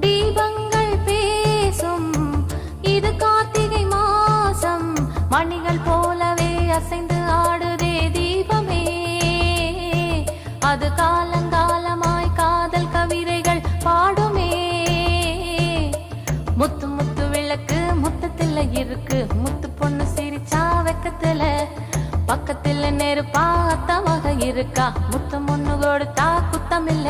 தீபங்கள் பேசும் இது கார்த்திகை மாசம், மணிகள் போலவே அசைந்து ஆடுதே தீபமே. அது காலங்காலமாய் காதல் கவிதைகள் பாடுமே. முத்து முத்து விளக்கு முத்தத்துல இருக்கு, முத்து பொண்ணு சிரிச்சா வெக்கத்துல, பக்கத்துல நெருப்பா அத்தமாக இருக்கா, முத்தம் ஒண்ணு கொடுத்தா குத்தமில்ல.